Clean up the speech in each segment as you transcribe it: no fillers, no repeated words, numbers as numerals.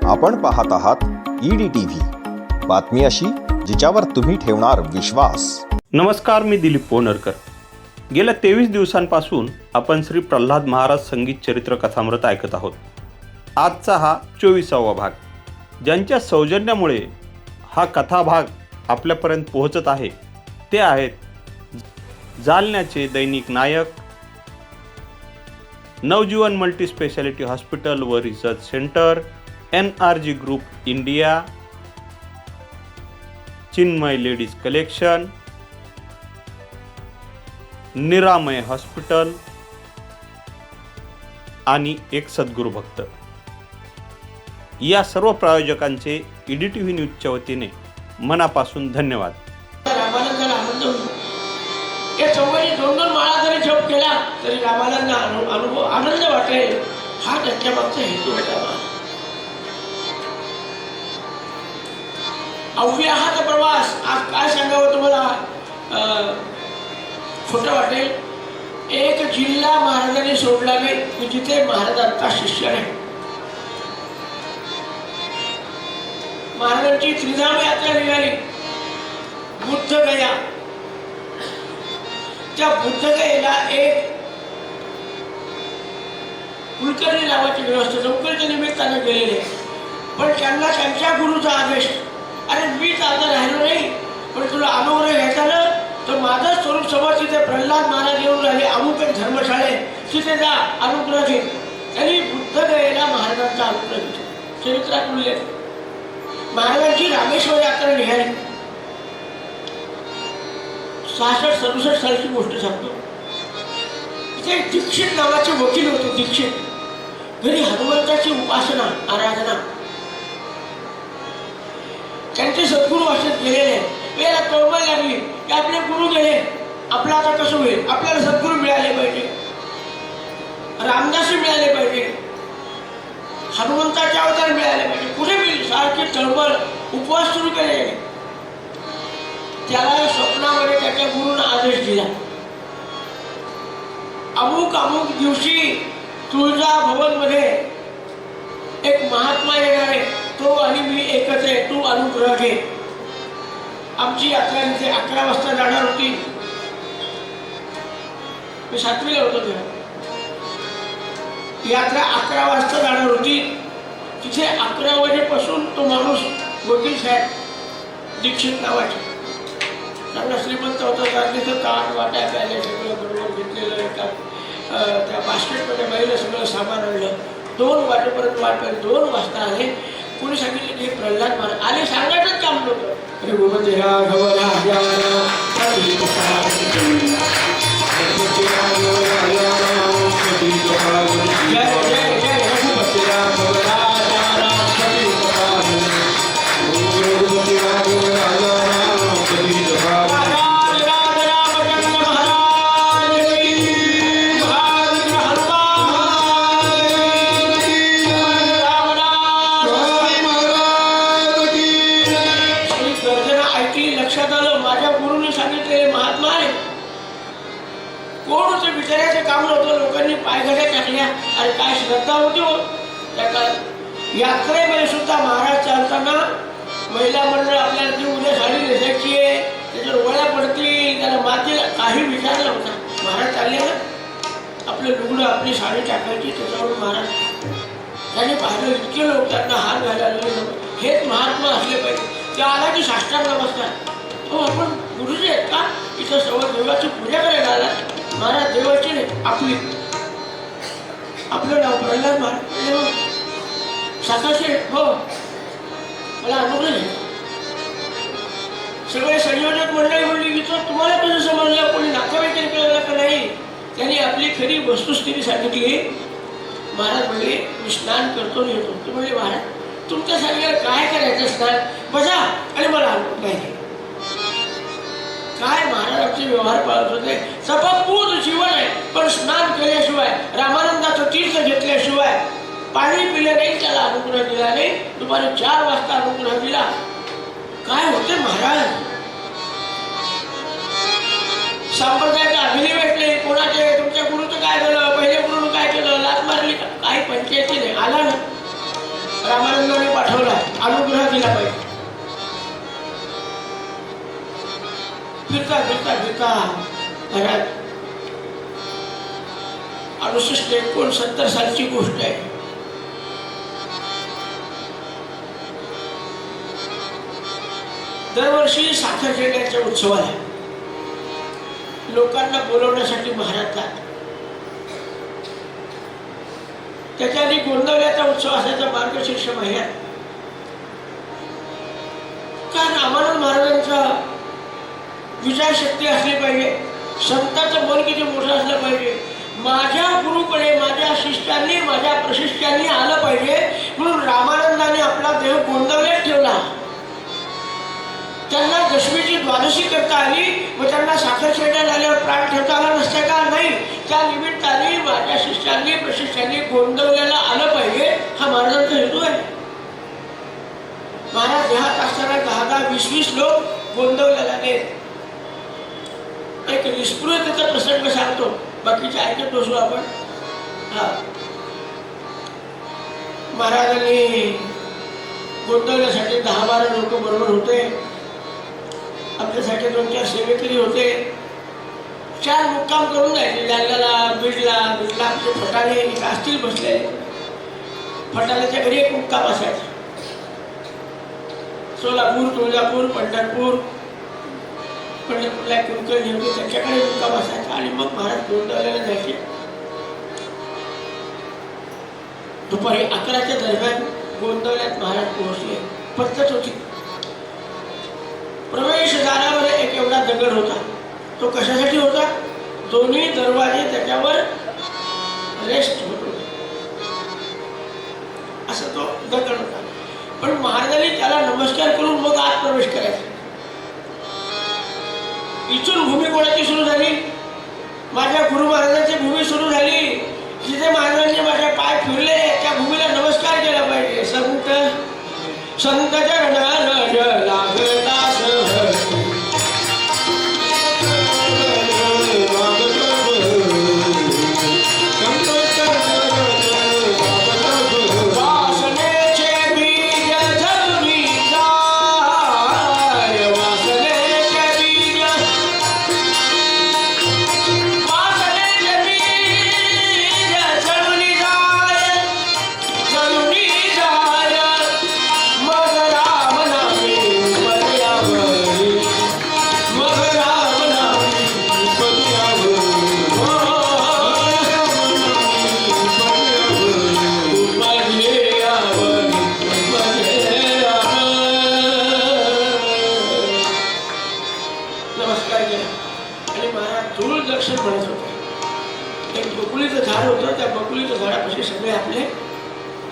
आपण पाहत आहात EDTV, बातमी अशी जिच्यावर तुम्ही ठेवणार विश्वास। नमस्कार, मी दिलीप पोहनरकर। गेल्या 23 दिवसांपासून आपण श्री प्रल्हाद महाराज संगीत चरित्र कथामृत ऐकत आहोत। आजचा हा 24वा भाग, ज्यांच्या सौजन्यामुळे हा कथाभाग आपल्यापर्यंत पोहोचत आहे ते आहेत जालन्याचे दैनिक नायक, नवजीवन मल्टी स्पेशालिटी हॉस्पिटल व research centre, NRG group India, Chinmay ladies collection, निरामय हॉस्पिटल आणि एक सद्गुरू भक्त। या सर्व प्रायोजकांचे EDTV न्यूजच्या वतीने मनापासून धन्यवाद। रामानंदाला आनंद होतो। या चौघांनी दोन माळा जरी जप केला तरी रामानंद अनुभव आनंद वाटेल, हा त्याच्या मागचा हेतू होता। अव्याहत प्रवास, आज काय सांगावं तुम्हाला, खोटं वाटेल। एक जिल्हा महाराजांनी सोडला नाही की जिथे महाराजांचा शिष्य नाही। महाराजांची त्रिधाम यात्रा निघाली बुद्ध गया। त्या बुद्ध गयेला एक कुलकर्णी नावाची व्यवस्था नोकरीच्या निमित्ताने गेलेले, पण त्यांना त्यांच्या गुरुचा आदेश, अरे मीच आता राहिलो नाही पण तुला अनुग्रह घ्यायचा ना तर माझं स्वरूप समज तिथे प्रल्हाद महाराज येऊन राहिले अमुक धर्मशाळे, तिथे जा अनुग्रह घे। त्यांनी बुद्ध गयेला महाराजांचा अनुग्रह घेतला। चरित्रात उल्लेख, महाराजांची रामेश्वर यात्रा निघाली। 66-67 सालची गोष्ट सांगतो। तिथे दीक्षित नावाचे वकील होते। दीक्षित घरी हनुमंताची उपासना आराधना, त्यांचे सद्गुरू असेच गेलेले। वेळेला तळमळ लागली की आपले गुरु गेले, आपलं आता कसं होईल, आपल्याला सद्गुरू मिळाले पाहिजे, रामदासी मिळाले पाहिजे, हनुमंताचे अवतार मिळाले पाहिजे, कुठे मिळेल, सारखी तळमळ, उपवास सुरू केले। त्याला स्वप्नामध्ये त्याच्या गुरुने आदेश दिला, अमुक अमुक दिवशी तुळजा भवन मध्ये एक महात्मा येणार आहे, तो आणि मी एकच आहे, तू अनुग्रह घे। आमची यात्रा इथे 11 वाजता जाणार होती। मी 7वीला होतो तेव्हा। यात्रा 11 वाजता जाणार होती। तिथे 11 वाजेपासून तो माणूस वकील साहेब दीक्षित नावाचे, चांगला श्रीमंत होता, तिथं ताट वाट्या प्यायला सगळं बरोबर घेतलेलं एका त्या बास्केटमध्ये बाईला सगळं सामान आणलं। 2 वाजेपर्यंत वाट पाहिली। 2 वाजता आले। कोणी सांगितलं की प्रल्हाद महाराज आले, सांगायचंच काम नव्हतं। लक्षात आलं माझ्या गुरुने सांगितलेले महात्मा आहे। कोण होते, विचारायचं काम नव्हतं। लोकांनी पायघड्या टाकल्या, आणि काय श्रद्धा होती हो त्या काळात। यात्रेमध्ये सुद्धा महाराज चालताना महिला मंडळ आपल्याला ती उद्या साडी नेसायची आहे, त्याच्यावर वळ्या पडतील, त्याला मातीला काही विचार नव्हता। महाराज चालले ना, आपलं लुगडं आपली साडी टाकायची, त्याच्यावर महाराज त्यांनी पाहिलं इतके लोक त्यांना हात घालायला, हेच महात्मा असले पाहिजे। ते आला की साष्टांग नमस्कार, हो आपण गुरुजी आहेत का, इथं सर्व देवाची पूजा करायला आला। महाराज देवाची नाही आपली, आपलं नाव प्रल्हाद महाराज, साताशे, हो मला अनुग्रह आहे। सगळे संयोजक मंडळी म्हणली की तो तुम्हाला कसं समजलं, कोणी नातेवाईकांनी कळलं का नाही। त्यांनी आपली खरी वस्तुस्थिती सांगितली। महाराज म्हणले मी स्नान करतो आणि येतो। ते म्हणले महाराज तुमच्या सांगायला काय करायचं स्नान, बसा आणि मला अनुभव नाही। काय महाराजांचे व्यवहार पाळत होते। सपपूत जीवन आहे, पण स्नान केल्याशिवाय, रामानंदाचं तीर्थ घेतल्याशिवाय, पाणी पिले नाही, त्याला अनुग्रह दिला नाही। दुपारी 4 वाजता अनुग्रह दिला। काय होते महाराज, संप्रदायाचा अभिनय भेटले कोणाचे, तुमच्या गुरुचं काय झालं, पहिले गुरुनं काय केलं, लाच मारली का, काही पंचायती नाही। आला ना रामानंदाने अनुग्रह दिला पाहिजे. फिरता फिरता फिरता घरात 68-69 सालची गोष्ट आहे. दरवर्षी साखरखेड्याच्या उत्सवाला लोकांना बोलवण्यासाठी महाराज जातात. त्याच्या आधी गोंदवल्याचा उत्सव असायचा मार्गशीर्ष महिन्यात. कारण रामानंद महाराजांचा विचारशक्ती असली पाहिजे, संतांचं मन किती मोठं असलं पाहिजे, माझ्या गुरुकडे माझ्या शिष्यांनी माझ्या प्रशिष्यांनी आलं पाहिजे, म्हणून रामानंदाने आपला देह गोंदवल्यात ठेवला. त्यांना दशमीची द्वादशी करता आली व त्यांना साखरखेड्याला आल्यावर प्राण ठेवता आला नसता का? नाही. त्या निमित्ताने माझ्या शिष्यांनी प्रशिष्यांनी गोंदवल्याला आलं पाहिजे, हा महाराजांचा हेतू आहे. महाराज देहात असताना 10-20 लोक गोंदवल्याला नेत. एक निस्पृहतेचा प्रसंग सांगतो, बाकीचे ऐकत बसू आपण. महाराजांनी गोंदवल्यासाठी 10-12 लोक बरोबर होते. आपल्यासाठी 2-4 सेवेकरी होते. 4 मुक्काम करून जायचे. जालन्याला, बीडला आपले फटाले असतील बसले. फटाल्याच्या घरी एक मुक्काम असायचा. सोलापूर, तुळजापूर, पंढरपूर, पंढरपूरला कुलकर्णी होते, त्यांच्याकडे मुक्काम असायचा. आणि मग महाराज गोंदवल्याला जायचे. दुपारी 11च्या दरम्यान गोंदवल्यात महाराज पोहोचले. पद्धत होती. प्रवेशद्वारावर एक एवढा दगड होता. तो कशासाठी होता? दोन्ही दरवाजे त्याच्यावर रेस्ट होत होते, असा तो दगड होता. पण महाराजांनी त्याला नमस्कार करून मग आत प्रवेश करायचा. इथून भूमी कोणाची सुरू झाली? माझ्या गुरु महाराजांची भूमी सुरू झाली. जिथे महाराजांनी माझे पाय फिरले त्या भूमीला नमस्कार केला पाहिजे. संत चरणाला लागतास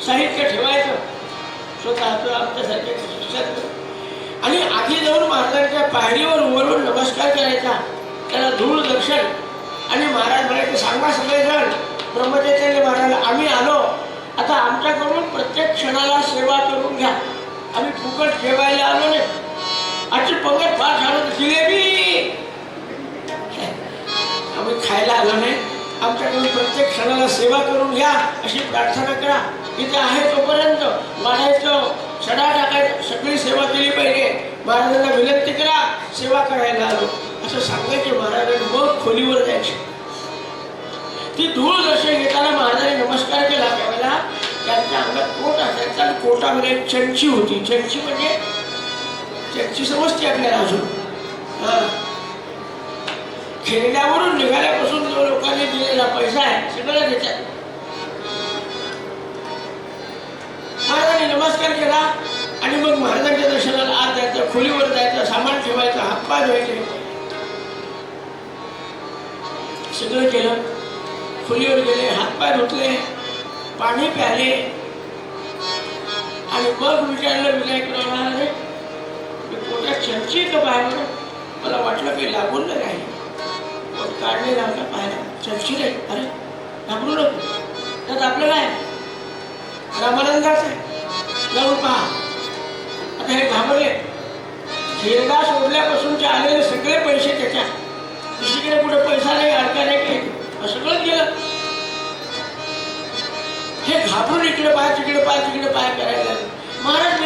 साहित्य ठेवायचं स्वतःचं, आमच्यासारख्या शिष्याचं. आणि आधी जाऊन महाराजांच्या पायरीवर उभं नमस्कार करायचा, त्याला धूळ दर्शन. आणि महाराज म्हणायचे, सांगा सगळेजण ब्रह्मचर्याने महाराज आम्ही आलो, आता आमच्याकडून प्रत्येक क्षणाला सेवा करून घ्या. आम्ही फुकट जेवायला आलो नाही. आजची पंगत फार छान, जिलेबी आम्ही खायला आलो नाही. आमच्याकडून प्रत्येक क्षणाला सेवा करून घ्या अशी प्रार्थना करा. इथे आहे तोपर्यंत वाढायचं, सडा टाकायचं, सगळी सेवा केली पाहिजे. महाराजांना विनंती करा, सेवा करायला आलो असं सांगायचे महाराजांनी. मग खोलीवर जायचे. ती धूळ दर्शन घेताना महाराजांनी नमस्कार केला. त्यावेळेला त्यांच्या अंगात कोट असायचा आणि कोटामध्ये एक चंची होती. चंची म्हणजे चंची समजते आपल्याला अजून. खेळण्यावरून निघाल्यापासून जो लोकांनी दिलेला पैसा आहे सगळं देतात. महाराजांनी नमस्कार केला आणि मग महाराजांच्या दर्शनाला आत जायचं, खोलीवर जायचं, सामान ठेवायचं, हातपाय धुवायचे, सगळं केलं. खोलीवर गेले, हातपाय धुतले, पाणी प्याले आणि मग विचारलं विनायकरावाला, पोटात चर्ची का बाहेर? मला वाटलं की लागून नाही राहील. काढले लागला पाहायला, चर्ची नाही. अरे घाबरू नको, त्यात आपलं काय रामानंदाच आहे, जाऊन पहा. आता हे घाबरले. खेळगा सोडल्यापासूनचे आलेले सगळे पैसे त्याच्या, दुसरीकडे कुठे पैसा नाही, अडका नाही, काही सगळंच गेलं. हे घाबरून इकडे पाय तिकडे पाय तिकडे पाय करायला लागले. महाराज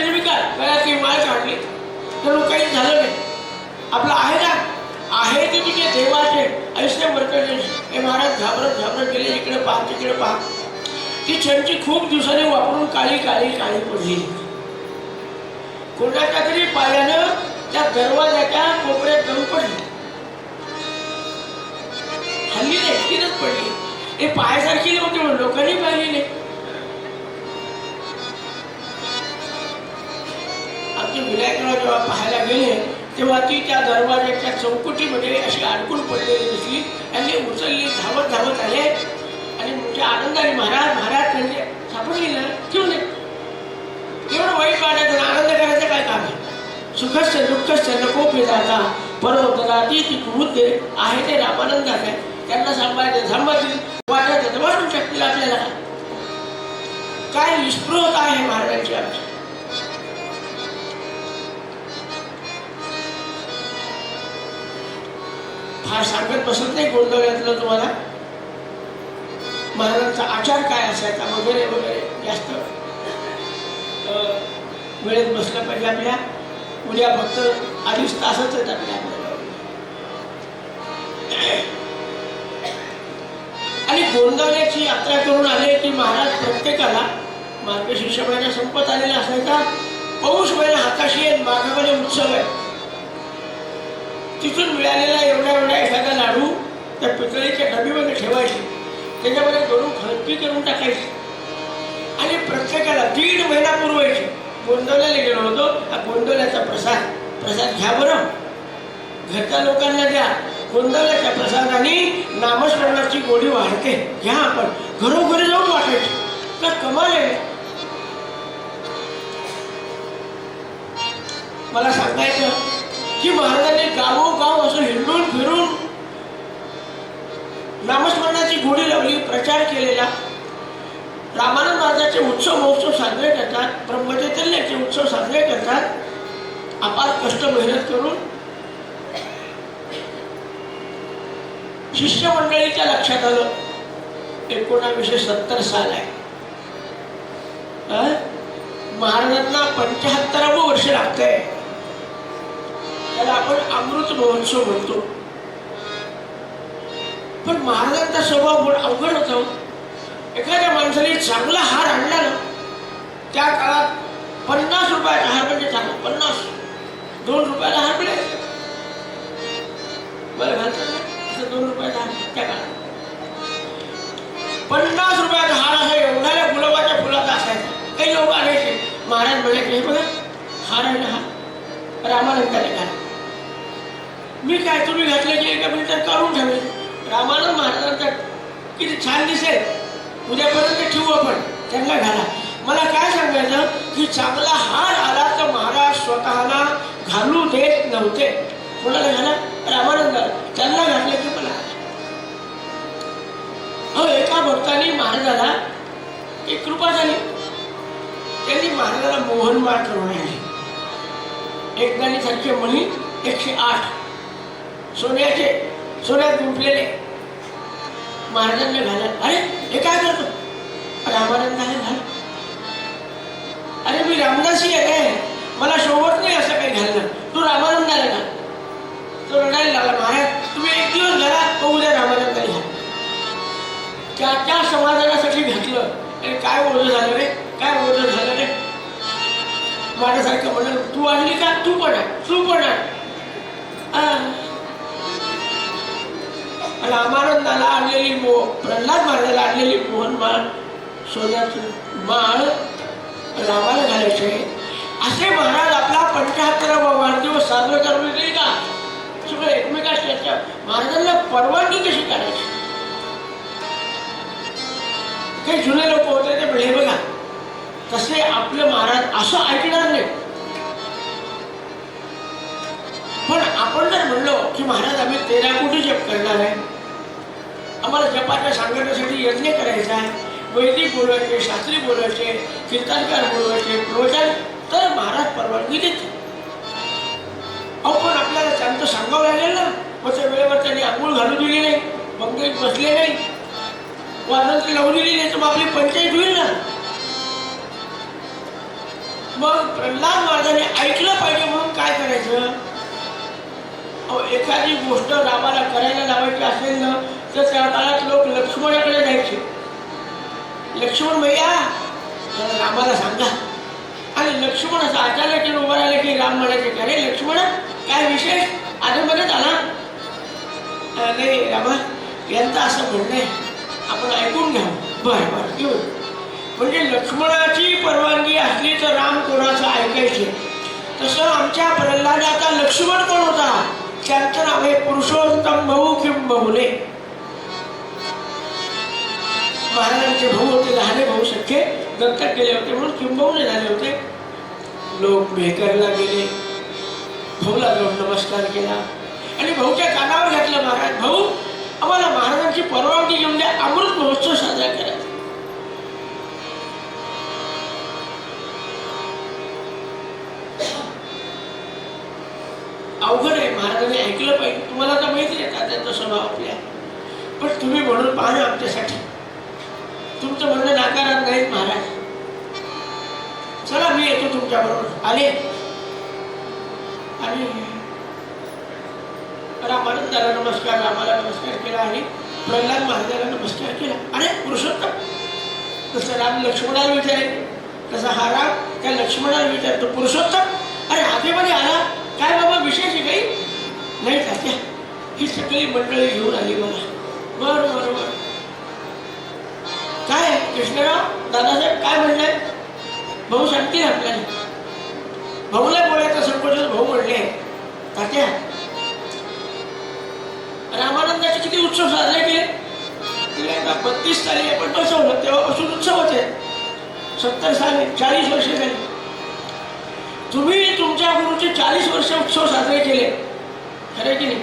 ते महाराज घाबरत घाबरत गेले, इकडे पहा तिकडे पहा. ती छंची खूप दिवसांनी वापरून काळी काळी काळी पडली. कोणाच्या तरी पायानं त्या दरवाजाच्या कोपऱ्यात जाऊन पडली. हल्ली एकटीनच पडली. हे पायासारखी नव्हती म्हणून लोकांनी पाहिली नाही. आमचे विनायकराव जेव्हा पाहायला गेले तेव्हा ती त्या दरवाजाच्या चौकटीमध्ये अशी अडकून पडलेली दिसली. त्यांनी उचलली, धावत धावत आले आणि मोठ्या आनंदाने महाराज महाराज म्हणजे सापडली ना ठेवून एवढं वाईट वाटायचं, आनंद करायचं काय काम आहे. सुखस्य दुःखस्य नको पिदाता परवतनाती ती कुमुद्दे आहे ते रामानंदात आहे. त्यांना सांभाळतील वाटायचं तर वाटू शकतील आपल्याला. काय निष्पृहता आहे महाराजांची आमची. फार सांगत बसत नाही गोंधळ्यातलं तुम्हाला. महाराजांचा आचार काय असायचा वगैरे वगैरे जास्त वेळेत बसलं पाहिजे आपल्या. उद्या फक्त 2.5 तासच आहेत आपल्याला. आणि गोंधळ्याची यात्रा करून आले की महाराज प्रत्येकाला मार्गशीर्ष महिना संपत आलेला असायचा. पौष महिना हाताशी माघामध्ये उत्सव आहे. तिथून मिळालेला एवढा एवढा एखादा लाडू त्या पितळीच्या डबीमध्ये ठेवायचे, त्याच्यामध्ये दोन खळपी करून टाकायची आणि प्रत्येकाला 1.5 महिना पुरवायचे. गोंधळ्याला गेलो होतो, हा गोंधळ्याचा प्रसाद घ्या बरं, घरच्या लोकांना द्या. गोंधळ्याच्या प्रसादाने नामस्मरणाची गोडी वाढते, घ्या. आपण घरोघरी जाऊन वाटायची. तर कमाल आहे. मला सांगायचं की महाराजांनी गावोगाव असं हिंडून फिरून नामस्मरणाची गोडी लावली, प्रचार केलेला. रामानंद महाराजांचे उत्सव महोत्सव साजरे करतात, ब्रह्मचैतन्याचे उत्सव साजरे करतात. अपार कष्ट मेहनत करून शिष्य मंडळीच्या लक्षात आलं 1970 साल आहे. महाराजांना 75वं वर्ष लागतंय. त्याला आपण अमृत महोत्सव म्हणतो. पण महाराजांचा स्वभाव अवघड होता. एखाद्या माणसाने चांगला हार आणला ना, त्या काळात 50 रुपयाचा हार म्हणजे चांगला 50, 2 रुपयाला हार मिळायचा. मला घालतात ना असं 2 रुपयाचा हार. त्या काळात 50 रुपयाचा हार असा एवढ्या गुलाबाच्या फुलाचा असायचा. काही लोक आणायचे, महाराज म्हणायचे हे बघा हार आहे ना, हा रामानंदाने घाला. मी काय तुम्ही घातले की एका मिनिटात काढून ठेवले. रामानंद महाराजांचा किती छान दिसेल, उद्यापर्यंत ठेवू आपण, त्यांना घाला. मला काय सांगायचं की चांगला हार आला तर महाराज स्वतःला घालू देत नव्हते. कोणाला घाला? रामानंदाला. त्यांना घातले की मला. एका भक्ताने महाराजाला एक कृपा झाली. त्यांनी महाराजाला मोहनमाळ करून आणली. एक सारखे मणी 108 सोन्यात गुंफलेले महाराजांनी घालत. अरे हे काय करतो? रामानंदाने घाल. अरे मी रामदासी आहे, मला शोभत नाही असं काही घालणं, तू रामानंदाला घाल. तो रडायला लागला. महाराज तुम्ही एक दिवस घाला, तो उद्या रामानंदाने घाल. त्या समाधानासाठी घातलं. अरे काय ओझं झालं रे, काय ओझं झालं रे. माझ्यासारखं म्हणलं तू आणली का, तू पण रामानंदाला आणलेली प्रल्हाद महाराजाला आणलेली मोहनमाळ, सोन्याची माळ रामाला घालायचे. असे महाराज आपला 75वा वाढदिवस साजरा करून दिली का सगळं एकमेकांशी चर्चा. महाराजांना परवानगी कशी करायची. काही जुने लोक होते ते म्हणजे बघा तसे आपले महाराज असं ऐकणार नाही. पण आपण जर म्हणलो की महाराज आम्ही 13 कोटी जप करणार आहे, आम्हाला जपाच्या सांगण्यासाठी यज्ञ करायचा आहे, वैदिक बोलवायचे, शास्त्री बोलवायचे, कीर्तनकार बोलवायचे, प्रवचन, तर महाराज परवानगी देते. पण आपल्याला त्यांचं सांगावं लागेल ना. मग त्या वेळेवर त्यांनी आंघोळ घालू दिली नाही, बंगलीत बसले नाही, वाजंत्री लावून दिली नाही, तर मग आपली पंचायत होईल ना. मग प्रल्हाद महाराजांनी ऐकलं पाहिजे म्हणून काय करायचं. एखादी गोष्ट रामाला करायला लावायची असेल ना तर त्या काळात लोक लक्ष्मणाकडे जायचे. लक्ष्मण भैया रामाला सांगा. आणि लक्ष्मण असं अचानक येऊन उभं राहिले की राम म्हणायचे का रे लक्ष्मण काय विशेष आधीमध्ये झाला. नाही रामा यांचं असं म्हणणं आहे आपण ऐकून घ्या. बरं बरं घेऊन म्हणजे लक्ष्मणाची परवानगी असली तर राम कोणाचं ऐकायचे. तसं आमच्या प्रल्हादाचा लक्ष्मण कोण होता त्यांचं नाव आहे पुरुषोत्तम भाऊ किंबहुले. महाराजांचे भाऊ होते लहाने भाऊ सख्खे दत्तक गेले होते म्हणून किंबहुले झाले होते. लोक मेहकरला गेले भाऊला जाऊन नमस्कार केला आणि भाऊच्या कानावर घातलं महाराज भाऊ आम्हाला महाराजांची परवानगी घेऊन द्या अमृत महोत्सव साजरा करायचा. अवघड आहे महाराजांनी ऐकलं पाहिजे. तुम्हाला तर माहिती आहे त्यांचा स्वभाव आपल्या पण तुम्ही म्हणून पाहा आमच्यासाठी तुमचं म्हणणं नाकारत नाहीत महाराज. चला मी येतो तुमच्या बरोबर. आले आणि रामानंदाला नमस्कार रामाला नमस्कार केला आणि प्रल्हाद महाराजाला नमस्कार केला. अरे पुरुषोत्तम तसं राम लक्ष्मणाला विचारेल तसा हा राम त्या लक्ष्मणाला विचारतो पुरुषोत्तम अरे आधीमध्ये आला काय बाबा विशेष आहे काही. नाही तात्या ही सगळी मंडळी घेऊन आली मला. बरं बरं बरं काय कृष्णराव दादासाहेब काय म्हणलंय भाऊ सांगतील आपल्याला. भाऊला बोलायचं संकोच भाऊ म्हणले तात्या रामानंदाचे किती उत्सव साजरे केले. 32 साली आपण बसवलं तेव्हापासून उत्सव होते. 70 साली 40 वर्ष झाली. तुम्ही तुमच्या गुरुचे 40 वर्ष उत्सव साजरे केले खरे की नाही.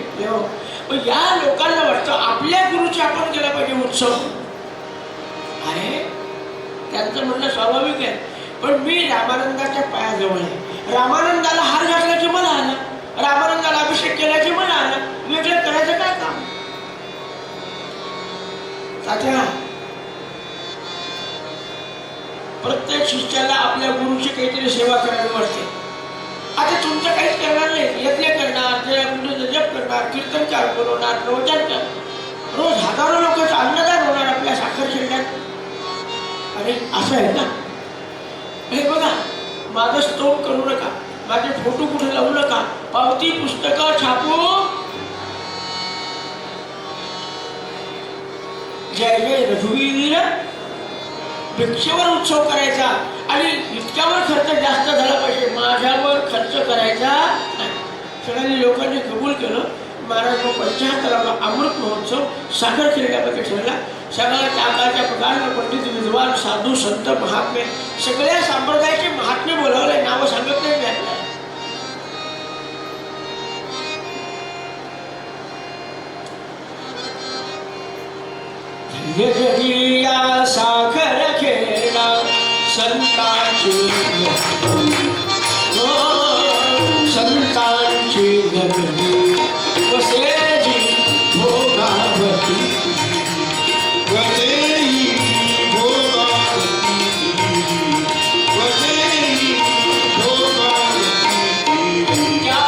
पण या लोकांना वाटतं आपल्या गुरुचे आपण केला पाहिजे उत्सव. अरे त्यांचं म्हणणं स्वाभाविक आहे पण मी रामानंदाच्या पायाजवळ आहे. रामानंदाला हार घातला की मला आला रामानंदाला अभिषेक केला की मला आला. वेगळं करायचं काय काम. तात्या प्रत्येक शिष्याला आपल्या गुरुची काहीतरी सेवा करावी वाटते. आता तुमचं काहीच करणार नाही. यज्ञ करणार जप करणार कीर्तनकार बनवणार प्रवचन करणार रोज हजारो लोकांचं अन्नदान होणार आपल्या साखर शिल्लक. अरे असं आहे ना. हे बघा माझं स्तोम करू नका माझे फोटो कुठे लावू नका पावती पुस्तकं छापू जय जय रघुवीर भिक्षेवर उत्सव करायचा आणि इतक्यावर खर्च जास्त झाला पाहिजे माझ्यावर खर्च करायचा नाही. सगळ्यांनी लोकांनी कबूल केलं. महाराज 75वा अमृत महोत्सव साखर खेळण्यामध्ये ठेवला. सगळ्या त्याकाळच्या प्रकार पंडित विद्वान साधू संत महात्मे सगळ्या संप्रदायाचे महात्मे बोलावले. नावं सांगत नाही मी आपल्याला. या साखर खेळला संतांची संतांची गगनी वसेजी भोगावती वसेई भोगावती वसेई भोगावती क्या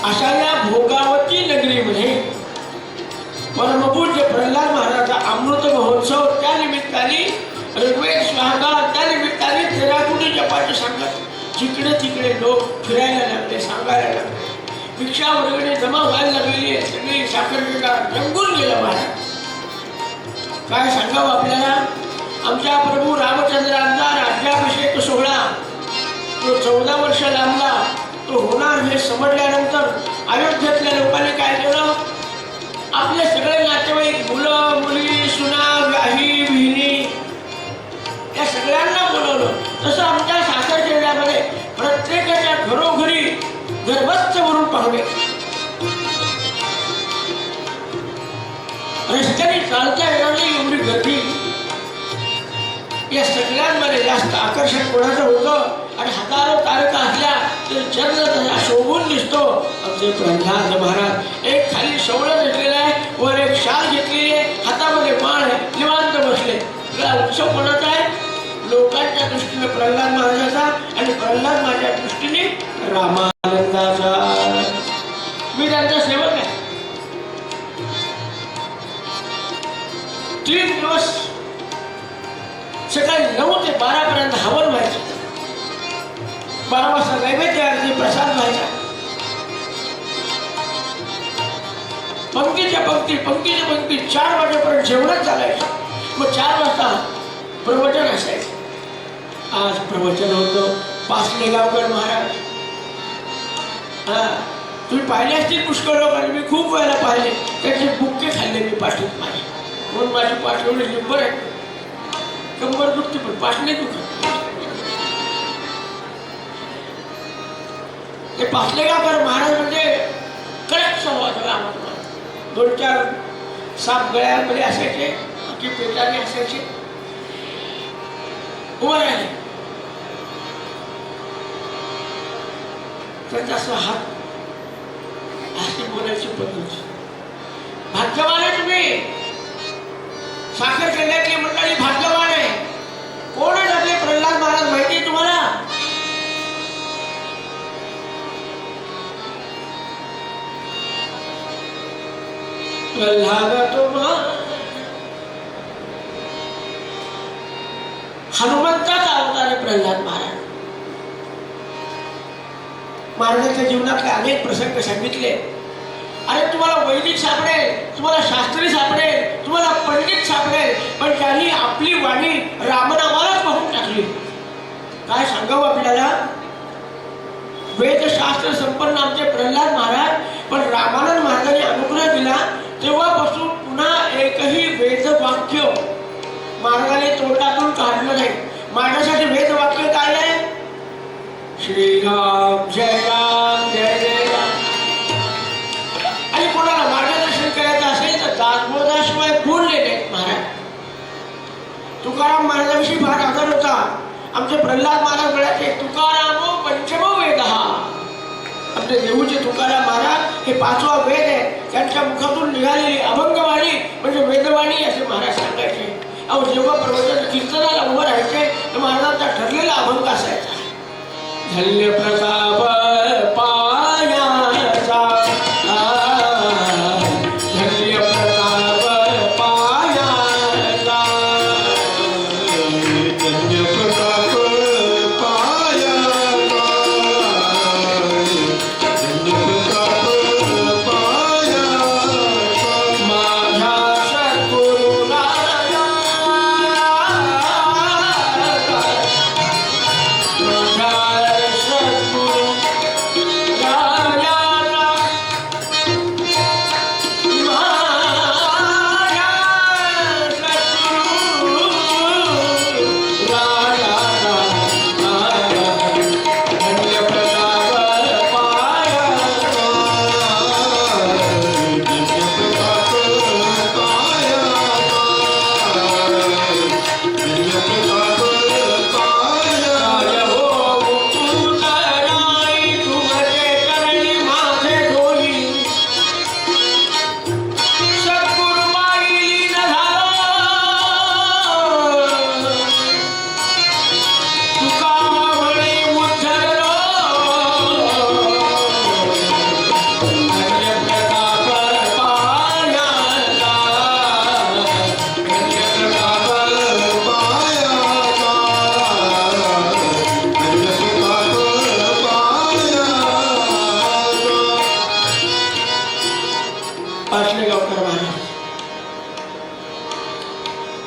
अशा या भोगावती नगरीमध्ये परमपूज्य प्रल्हाद महाराजांचा अमृत महोत्सव त्या निमित्ताने ऋग्वेद स्वाहा त्या निमित्ताने 13 कोटी जपाचे सांगत जिकडे तिकडे लोक फिरायला लागले सांगायला लागले. भिक्षा वर्गणी जमा व्हायला लागलेली आहे. सगळी साखर रंगून गेलं महाराज. काय सांगावं आपल्याला आमच्या प्रभू रामचंद्रांचा राज्याभिषेक सोहळा तो 14 वर्ष लांबला तो होणार हे समजल्यानंतर अयोध्येतल्या लोकांनी काय केलं, आपले सगळे नातेवाईक, मुलं मुली, सुना, व्याही विहिणी या सगळ्यांना बोलवलं. तसं आमच्या सासर जिल्ह्यामध्ये प्रत्येकाच्या घरोघरी गर्भस्थ भरून पाहुणे, रस्त्याने चालता येणार नाही एवढी गर्दी. या सगळ्यांमध्ये जास्त आकर्षण कोणाचं होतं आणि हजारो तारका असल्या तरी चंद्र तसा शोभून दिसतो आमचे प्रल्हाद महाराज. एक खाली शवळं घेतलेलं आहे, वर एक शाल घेतलेली आहे, हातामध्ये माळ आहे, निवांत बसले. उत्सव कोणाचा आहे? लोकांच्या दृष्टीने प्रल्हाद महाराजाचा आणि प्रल्हाद माझ्या दृष्टीने रामानंदाचा. मी त्यांचा सेवक आहे. 3 दिवस सकाळी 9 ते 12 पर्यंत हवन व्हायचं. 12 वाजता नैवेद्य आरती प्रसाद व्हायचा. पंक्तीच्या पंक्ती 4 वाजेपर्यंत जेवणच चालायचं. मग 4 वाजता प्रवचन असायचं. आज प्रवचन होतं पाचलेगावकर महाराज. तुम्ही पाहिले असतील पुष्कळ लोकांनी, मी खूप वेळेला पाहिले. त्याचे बुक्के खाल्ले मी पाठीत माझे, म्हणून माझी पाठ एवढी लिंबर आहे. कंबर दुखते पण पाठ नाही दुखत. ते पाचलेगावकर महाराज म्हणजे कडक स्वभावाचा आम्हाला. 2-4 साप गळ्यामध्ये असायचे, बाकी पेटाने असायचे. उभं राहिले त्यांचा असा हात अशी बोलायची पद्धत. भाग्यवान आहे तुम्ही, साखर खेळण्यातली मंडळी भाग्यवान आहे. कोण आहेत आपले प्रल्हाद महाराज माहिती आहे तुम्हाला? प्रल्हाद हनुमंताचा अवतार आहे प्रल्हाद महाराज. महाराजांच्या जीवनातले अनेक प्रसंग सांगितले. अरे तुम्हाला वैदिक सापडेल, तुम्हाला शास्त्री सापडेल, तुम्हाला पंडित सापडेल, पण त्यांनी आपली वाणी रामनामालाच वाहून टाकली. काय सांगावं आपल्याला? वेदशास्त्र संपन्न आमचे प्रल्हाद महाराज, पण रामानंद महाराजांनी अनुग्रह दिला तेव्हापासून पुन्हा एकही वेदवाक्य महाराजांनी तोंडातून काढलं नाही. माझ्यासाठी वेदवाक्य काय आहे? श्रीराम जय राम जय जय राम. आणि कोणाला मार्गदर्शन करायचं असेल तर दासबोधाशिवाय बोलले नाहीत महाराज. तुकाराम महाराजांविषयी फार आदर होता. आमचे प्रल्हाद महाराज म्हणायचे तुकारामो पंचमो वेदः. आपले देऊचे तुकाराम महाराज हे 5वा वेद आहे. त्यांच्या मुखातून निघालेली अभंगवाणी म्हणजे वेदवाणी असे महाराज सांगायचे. अहो जेव्हा प्रवचन कीर्तनाला उभं राहायचे तर महाराजांचा ठरलेला अभंग असायचा. धन्य प्रताप पायाचा, धन्य प्रताप पायाचा, धन्य प्रताप पायाचा, धन्य प्रताप पायाचा. माझ्या सद्गुरुराया,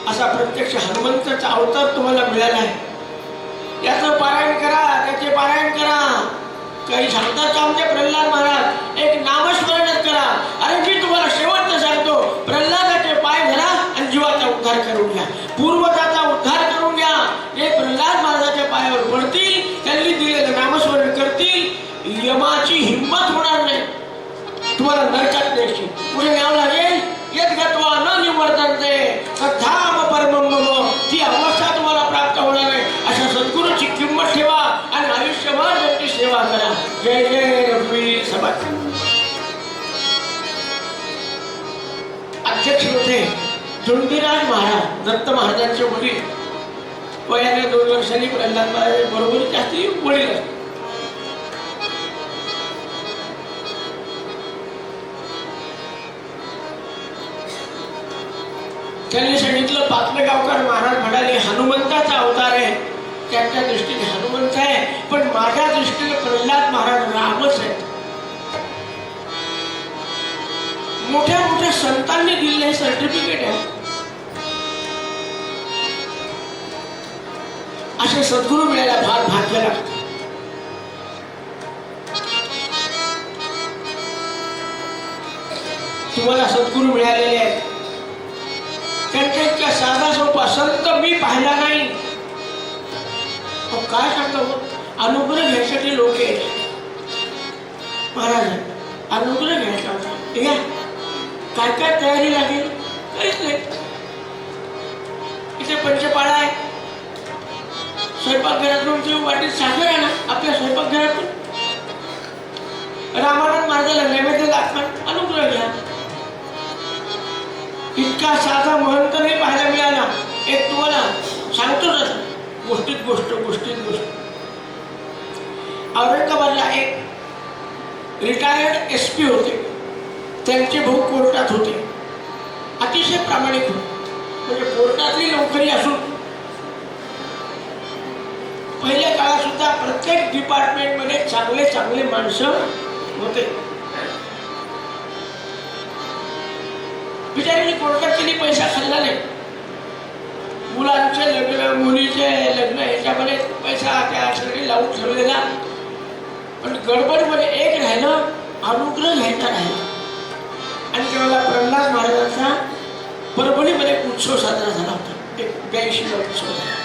असा प्रत्यक्ष हनुमंत हनुमंताचा अवतार तुम्हाला मिळाला आहे. याचं पारायण करा, त्याचे पारायण करा. काही सांगतात का आमचे प्रल्हाद महाराज? एक नामस्मरणच करा. अरे मी तुम्हाला शेवटचं सांगतो, प्रल्हादाचे पाय धरा आणि जीवाचा उद्धार करून घ्या, पूर्वजाचा उद्धार करून घ्या. जे प्रल्हाद महाराजाच्या पायावर पडतील, त्यांनी दिलेलं नामस्मरण करतील, यमाची हिंमत होणार नाही. तुम्हाला नरकात द्यायची पुढे न्यावं लागेल. येत गत्वा न निवर्तन्ते तद्धाम परमं मम, ती अवस्था तुम्हाला प्राप्त होणार आहे. अशा सद्गुरूची किंमत ठेवा आणि आयुष्यभर त्यांची सेवा करा. जय जय रघुवीर समर्थ. अध्यक्ष होते धुंडीराज महाराज, दत्त महाराजांचे वडील. वयाने 2 वर्षांनी प्रल्हाद महाराज बरोबर जास्ती वडील असते. त्यांनी सांगितलं, पाटणगावकर महाराज म्हणाले हनुमंताचा अवतार आहे. त्यांच्या दृष्टीने हनुमंत आहे, पण माझ्या दृष्टीने प्रल्हाद महाराज रामच आहेत. मोठ्या मोठ्या संतांनी दिलेले सर्टिफिकेट आहे. असे सद्गुरू मिळायला फार भाग्य लागतं. तुम्हाला सद्गुरू मिळालेले आहेत. त्यांच्या इतक्या साधा सोपा संत मी पाहिला नाही. काय सांगतो, अनुग्रह घ्यायसाठी लोक आहेत. महाराज अनुग्रह घ्यायचा होता, ठीक आहे. काय काय तयारी लागेल? काहीच नाही. इथे पंचपाळा आहे. स्वयंपाकघरातून तुम्ही वाटीत साखर आहे ना, आपल्या स्वयंपाकघरातून रामानंद महाराजाला नैवेद्य दाखवा, अनुग्रह घ्या. इतका साधा महंत नाही पाहायला मिळाला. एक तुम्हाला सांगतोच, गोष्टीत गोष्ट. औरंगाबादला एक रिटायर्ड SP होते. त्यांचे भाऊ कोर्टात होते. अतिशय प्रामाणिक होते. म्हणजे कोर्टातली नोकरी असून पहिल्या काळात सुद्धा प्रत्येक डिपार्टमेंटमध्ये चांगले चांगले माणसं होते. बिचारीने कोर्टात त्यांनी पैसा खाल्ला नाही. मुलांचे लग्न, मुलीचे लग्न याच्यामध्ये पैसा त्या सगळे लावून ठेवलेला. पण गडबडमध्ये एक राहिलं, अनुग्रह घ्यायचा राहिला. आणि तेव्हा प्रल्हाद महाराजांचा परभणीमध्ये उत्सव साजरा झाला होता. एक 82वा उत्सव झाला.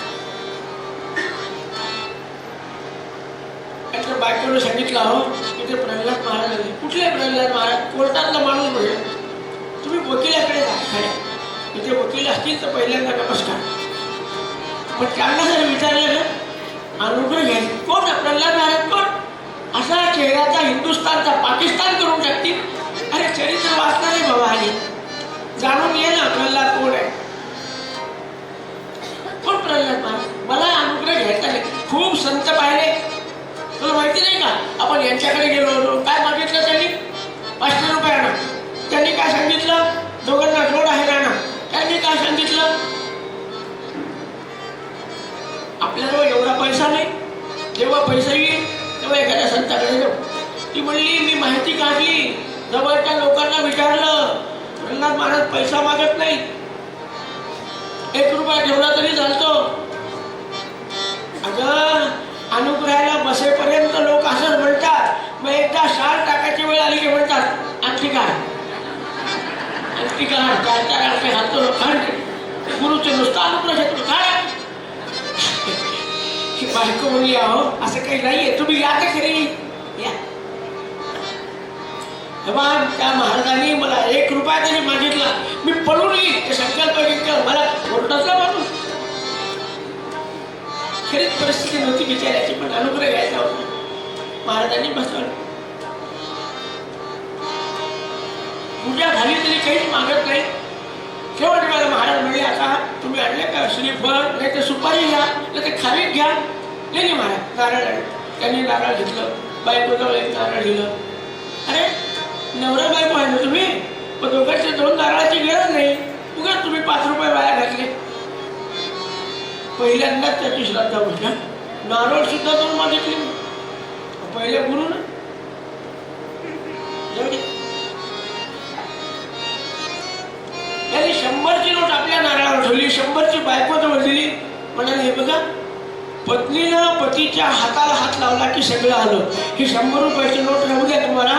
त्यांच्या बायकोने सांगितलं, हो इथे प्रल्हाद महाराज आले. कुठले प्रल्हाद महाराज? कोर्टातला माणूस म्हणजे. तुम्ही वकिलाकडे जा खऱ्या. इथे वकील असतील तर पहिल्यांदा नमस्कार. पण त्यांना जर विचारलं ना, अनुग्रह घ्यायचे. कोण प्रल्हाद महाराज? कोण? असा चेहऱ्याचा हिंदुस्थानचा पाकिस्तान करून टाकतील. अरे चरित्र वाचता नाही बाबा, आली जाणून ये ना प्रल्हाद कोण आहे. कोण प्रल्हाद महाराज? मला अनुग्रह घ्यायचा नाही. खूप संत पाहिले. तुला माहिती नाही का, आपण यांच्याकडे गेलो होतो. काय मागितलं त्यांनी? 500 रुपये आणा. त्यांनी काय सांगितलं? दोघांना जोड आहे ना. त्यांनी काय सांगितलं? आपल्याजवळ एवढा पैसा नाही. जेव्हा पैसा येईल तेव्हा एखाद्या संताकडे जाऊ. ती म्हणली, मी माहिती काढली, जवळच्या लोकांना विचारलं, प्रल्हाद महाराज पैसा मागत नाही. 1 रुपया ठेवला तरी चालतो. अगं अनुग्रहाला बसेपर्यंत लोक असंच म्हणतात. मग एकदा शाल टाकायची वेळ आली की म्हणतात, आणखी काय आणखी काय 4-4 आणखी हातो खांड गुरुचे नुसतं अनुग्रह घेतो काय. बायको म्हणली, अहो असं काही नाहीये, तुम्ही या का खरी या. त्या महाराजांनी मला 1 रुपया तरी मागितला, मी पळून येईल. ते संकल्प घेतलं, मला कोर्टातला माणूस. खरीच परिस्थिती नव्हती बिचारायची, पण अनुग्रह घ्यायचा होता. महाराजांनी बसवलं. पूजा झाली तरी काहीच मागत नाही. शेवट वेळेला महाराज म्हणले, आता तुम्ही आणले का श्रीफळ, नाही तर सुपारी घ्या, नाही तर खारीक घ्या. नाही महाराज नारळ आहे. त्यांनी नारळ घेतलं. बायकोजवळ 1 नारळ दिलं. अरे नवरा बायको आहे ना तुम्ही, पण दोघांचे 2 नारळाची गरज नाही. उगाच तुम्ही 5 रुपये वाया घातले. पहिल्यांदाच त्याची श्रद्धा होती. नारळ सुद्धा 2 मागितले. पहिल्या गुरु ना त्यांनी 100ची नोट आपल्या नारळावर ठेवली. 100ची बायको जवळ दिली, म्हणाले हे बघा, पत्नीनं पतीच्या हाताला हात लावला की सगळं आलं. ही 100 रुपयाची नोट राहू द्या, तुम्हाला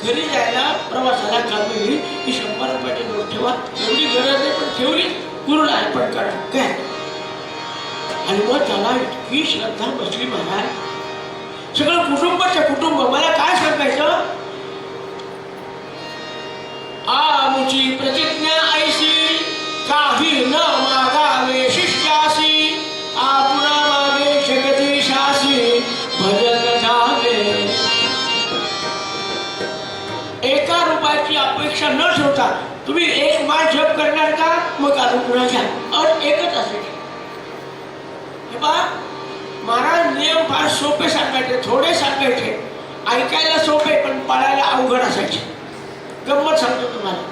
घरी जायला प्रवासाला कामी येईल. ही 100 रुपयाची नोट ठेवा, एवढी गरज नाही पण ठेवली, गुरुला अर्पण करा काय. आणि मग त्याला इतकी श्रद्धा बसली महाराज, सगळं कुटुंबाच्या कुटुंब. मला काय सांगायचं, आमुची प्रतिज्ञा ऐशी, काही न मागावे शिष्यासी, आपुना मागे जगदीशासी भजन जावे. 1 रुपयाची अपेक्षा न ठेवता तुम्ही 1 माळ जप करणार का, मग अनुग्रह घ्या. और एकच असेल. हे पहा, महाराज नियम फार सोपे सांगायचे, थोडे सांगायचे, ऐकायला सोपे पण पाळायला अवघड असायचे. गंमत सांगतो तुम्हाला.